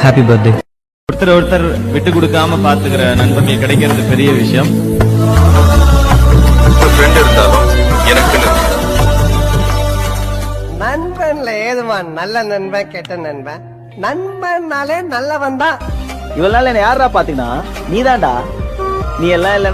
Happy birthday. ஒருத்தர் விட்டு கொடுக்காம பாத்துக்கிற நண்பர்கள் கிடைக்கிறது பெரிய விஷயம். நண்பன்ல ஏதுமா நல்ல நண்பன் கெட்ட நண்பன்? நண்பன்னாலே நல்லவன் தான். இவ்வளவு நாள் என்ன யாரா பாத்தீங்கன்னா நீதான்டா. நீ எல்லாம் இல்ல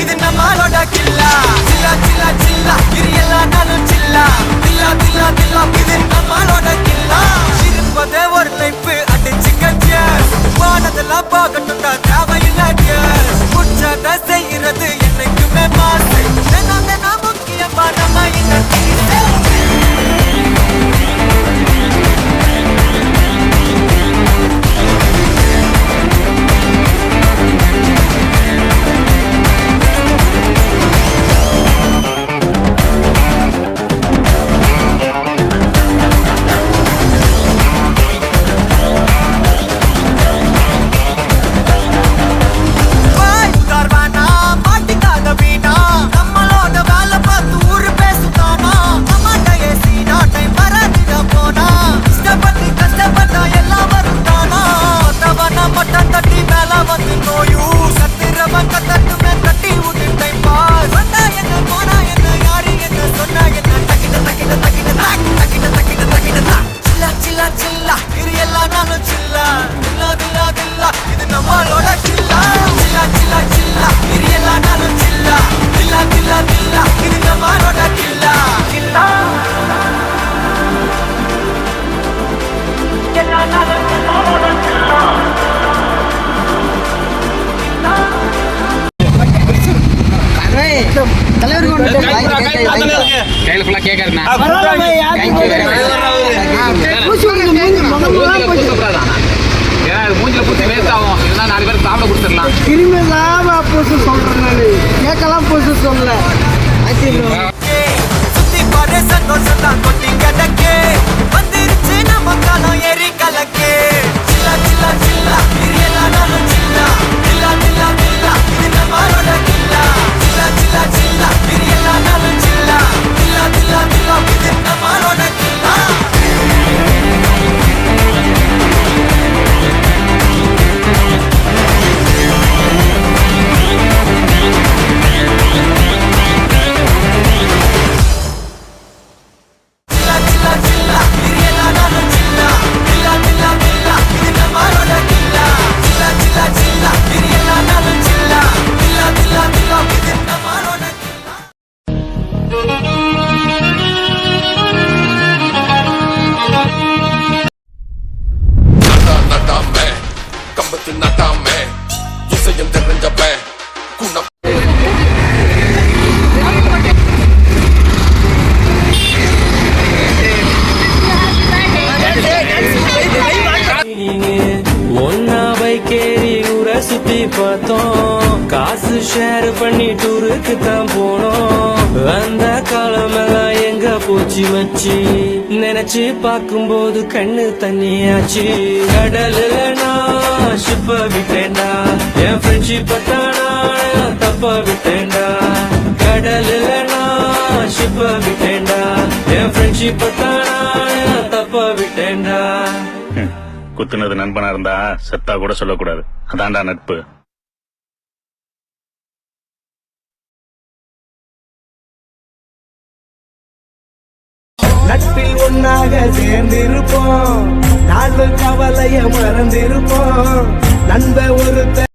இது நம்மளோட கில்லா. சில்லா சில்லா சில்லா இது எல்லா நாளும் சில்லா. தில்லா தில்லா தில்லா இது நம்மளோட கில்லா. இருப்பதே ஒரு லைஃப் அடிச்சுக்க வானதெல்லாம் பார்க்கட்டும் தான் தேவையில்லை. புடிச்சத செய்யறது என்னைக்குமே மாசு. தினம் முக்கியமா நம்ம என்ன கையில ஃபுல்லா கேக்காருண்ணா. மூஞ்சில பூச்சி வேஸ்ட் ஆகும். இருந்தா 4 பேருக்கு சாப்பிட கொடுத்துடலாம். திரும்பி சொல்றேன் நானு கேட்கலாம் போச்சு சொல்ல சுத்தி பாரு சந்தோஷம் தான் கொட்டி கிடக்கே. வந்துருச்சு நம்ம காலம் ஏறி கலக்கே. சில்லா சில்லா சில்லா இது எல்லா நாளும் சில்லா. தில்லா தில்லா தில்லா இது நம்மளோட கில்லா. சில்லா சில்லா சில்லா இது எல்லா நாளும் சில்லா. தில்லா தில்லா தில்லா இது நம்மளோட கில்லா. சுத்தி பார்த்தோம், காசு ஷேர் பண்ணி டூருக்கு தான் போனோம். அந்த காலமெல்லாம் எங்க போச்சு மச்சி, நினைச்சு பார்க்கும்போது கண்ணு தண்ணியாச்சு. கடலுல நான் ஷிப்ப விட்டேன்டா, என் ஃப்ரெண்ட்ஷிப்ப தானா தப்ப விட்டேன்டா. கடலுல நான் ஷிப்ப விட்டேன்டா, என் ஃப்ரெண்ட்ஷிப்ப தானா தப்ப விட்டேன்டா. குத்துனது நண்பனா இருந்தா செத்தா கூட சொல்லக்கூடாது. அதான்டா நட்பு. நட்பில் ஒன்னாக சேர்ந்திருப்போம், நாலு கவலைய மறந்திருப்போம். நண்ப ஒருத்த